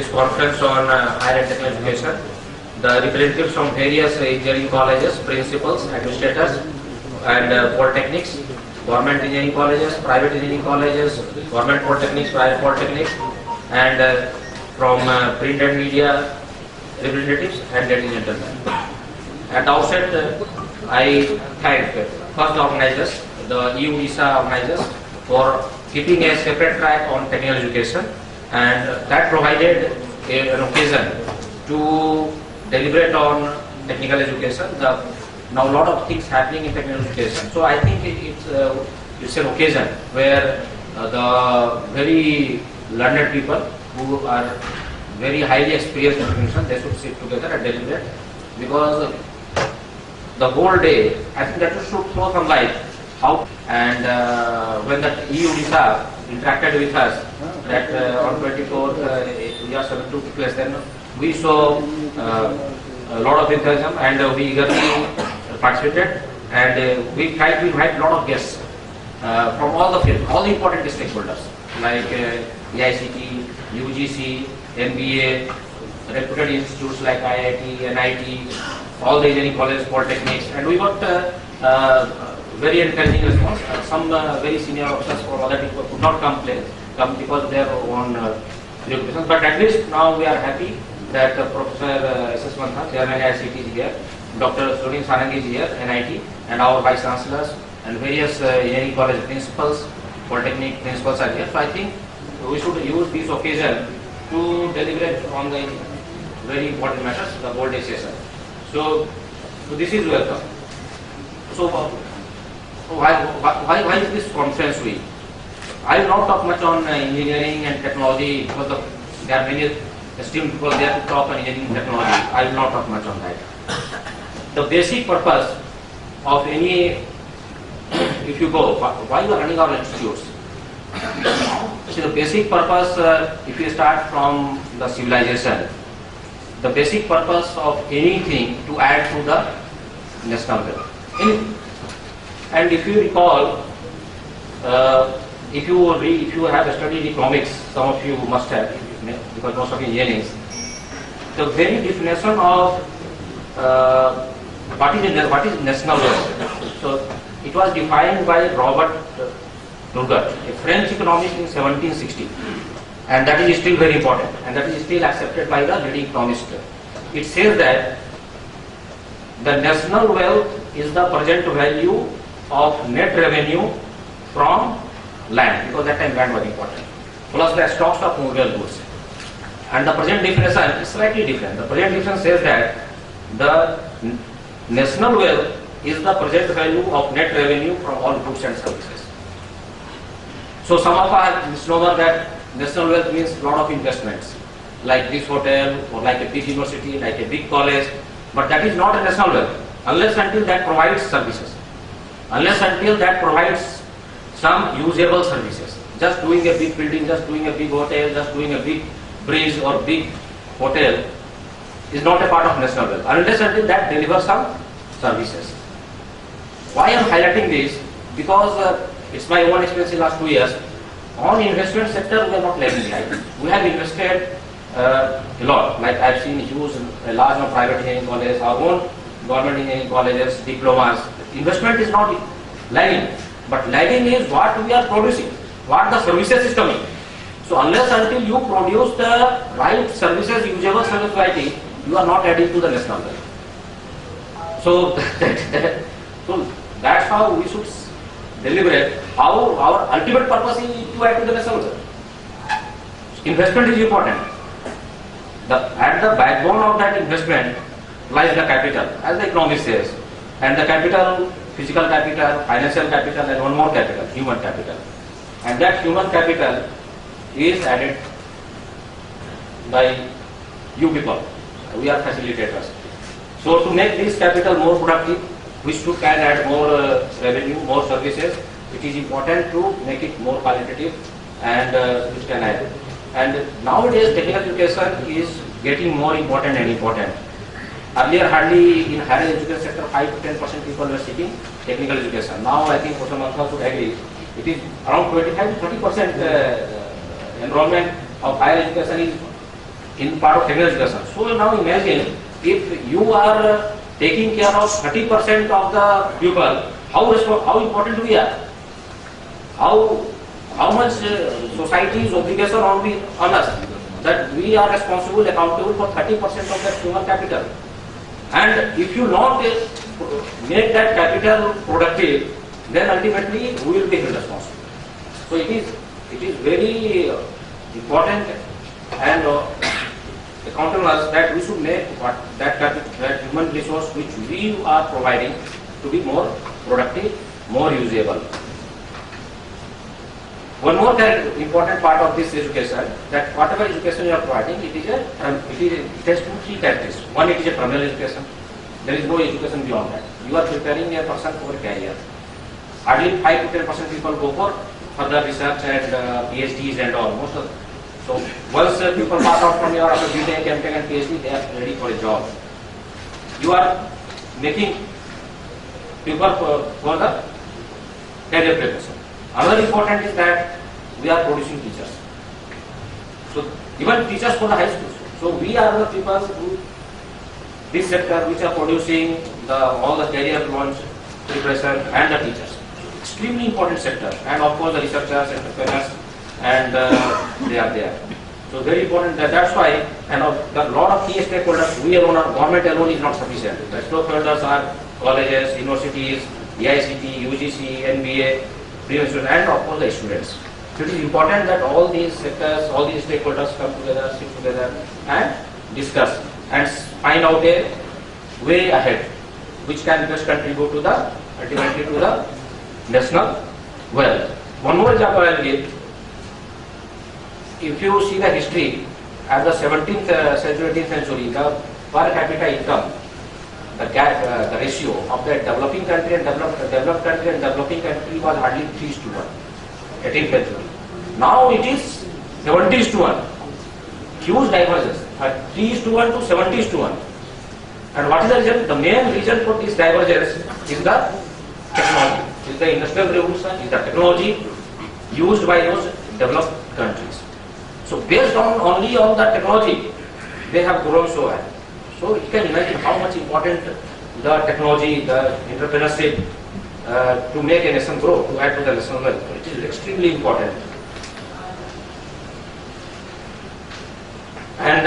this conference on higher and technical education. The representatives from various engineering colleges, principals, administrators, and polytechnics, government engineering colleges, private engineering colleges, government polytechnics, private polytechnics, and from print and media representatives, and ladies and gentlemen. At the outset, I thank first the organizers, the EU ISA organizers, for keeping a separate track on technical education, and that provided an occasion to deliberate on technical education. Now a lot of things happening in technical education, so I think it's an occasion where the very learned people who are very highly experienced in education, they should sit together and deliberate, because the whole day, I think that should throw some light how, and when the EU ISA interacted with us, that on 24th we are subject to place, then we saw a lot of enthusiasm, and we eagerly participated, and we tried to invite a lot of guests from all the fields, all the important stakeholders like AICT, UGC, MBA, reputed institutes like IIT, NIT, all the engineering colleges, polytechnics, and we got very encouraging response. Some very senior officers from other people could not come because they are on preoccupations, but at least now we are happy that Professor S.S. Mantha, Chairman IICT is here, Dr. Surin Sarangi is here, NIT, and our Vice Chancellors and various engineering college principals, polytechnic principals are here. So I think we should use this occasion to deliberate on the very important matters, the whole day session. So this is welcome. So why is this conference week? I will not talk much on engineering and technology, because there are many esteemed people there to talk on engineering and technology. I will not talk much on that. The basic purpose of any, if you go, why you are running our institutes? See, the basic purpose, if you start from the civilization, the basic purpose of anything to add to the national wealth. Anything. And if you recall, if you have studied economics, some of you must have, because most of you engineering, the very definition of what is national wealth. So it was defined by Robert Turgot, a French economist in 1760, and that is still very important, and that is still accepted by the leading economists. It says that the national wealth is the present value of net revenue from land, because that time land was important, plus the stocks of movable goods. And the present definition is slightly different. The present definition says that the national wealth is the present value of net revenue from all goods and services. So some of us misnomer that national wealth means a lot of investments, like this hotel, or like a big university, like a big college, but that is not a national wealth, unless until that provides services, unless until that provides some usable services. Just doing a big building, just doing a big hotel, just doing a big bridge or big hotel is not a part of national wealth, unless until that delivers some services. Why I am highlighting this? Because it's my own experience in the last 2 years. On investment sector, we are not lagging behind. We have invested a lot. Like I have seen a large number of private engineering colleges, our own government engineering colleges, diplomas. Investment is not lagging, but lagging is what we are producing, what the services is coming. So unless until you produce the right services, usable service variety, you are not adding to the national wealth. So that's how we should deliberate how our ultimate purpose is to add to the national wealth. Investment is important. At the backbone of that investment lies the capital, as the economist says. And the capital, physical capital, financial capital, and one more capital, human capital. And that human capital is added by you people. We are facilitators. So to make this capital more productive, which can add more revenue, more services, it is important to make it more qualitative, and which can add. And nowadays technical education is getting more important and important. Earlier hardly in higher education sector 5 to 10% people were seeking technical education. Now I think Professor Mantha should agree, it is around 25 to 30% enrollment of higher education is in part of technical education. So now imagine if you are taking care of 30% of the pupil, how important we are, how much society's obligation on us, that we are responsible, accountable for 30% of that human capital. And if you not make that capital productive, then ultimately we will be held responsible. So it is very important and accountable us that we should make that human resource which we are providing to be more productive, more usable. One more important part of this education, that whatever education you are providing, it has three characteristics. One, it is a primary education. There is no education beyond that. You are preparing a person for a career. Hardly 5 to 10% people go for further research and PhDs and all. So once people pass out from your BTech, MTech and PhD, they are ready for a job. You are making people for the career preparation. Another important is that we are producing teachers. So even teachers for the high schools. So we are the people who, this sector which are producing all the career launch preparation and the teachers. Extremely important sector, and of course the researchers, entrepreneurs, and they are there. So very important. That's why, and a lot of key stakeholders. We alone, government alone is not sufficient. The stakeholders are colleges, universities, AICT, UGC, NBA, and of course the students. So it is important that all these sectors, all these stakeholders come together, sit together, and discuss and find out a way ahead, which can best contribute to the ultimately to the national wealth. One more example I will give. If you see the history, at the 17th century, 18th century, the per capita income, the ratio of the developing country and developed country and developing country was hardly 3:1, 18th century. Now it is 70:1. Huge divergence, 3:1 to 70:1. And what is the reason? The main reason for this divergence is the technology, is the industrial revolution, is the technology used by those developed countries. So based on only on the technology, they have grown so high. So you can imagine how much important the technology, the entrepreneurship to make a nation grow, to add to the national wealth. It is extremely important. And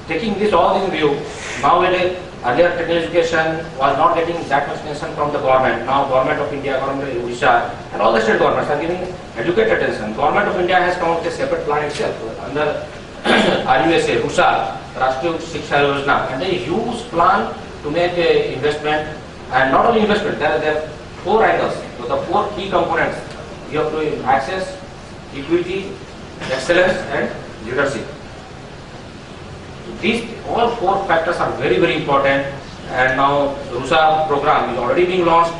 taking this all in view, nowadays, earlier technical education was not getting that much attention from the government. Now Government of India, Government of Odisha, and all the state governments are giving educated attention. Government of India has come up with a separate plan itself under RUSA, RUSA, Rashtriya Shiksha Yojana, and a huge plan to make a investment, and not only investment, there are 4 angles, so the 4 key components. You have to access, equity, excellence, and leadership. These all 4 factors are very, very important, and now RUSA program is already being launched.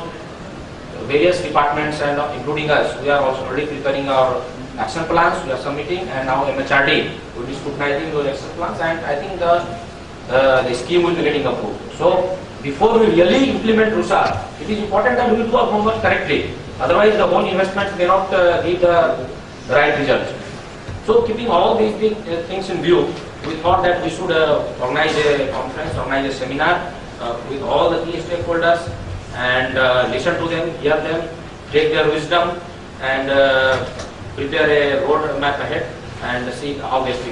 Various departments and including us, we are also already preparing our action plans. We are submitting, and now MHRD will be scrutinizing those action plans, and I think the scheme will be getting approved. So before we really implement RUSA, it is important that we do our homework correctly. Otherwise, the whole investment may not give the right result. So keeping all these things in view, we thought that we should organize a conference, organize a seminar with all the key stakeholders, and listen to them, hear them, take their wisdom, and prepare a road map ahead and see how best we can.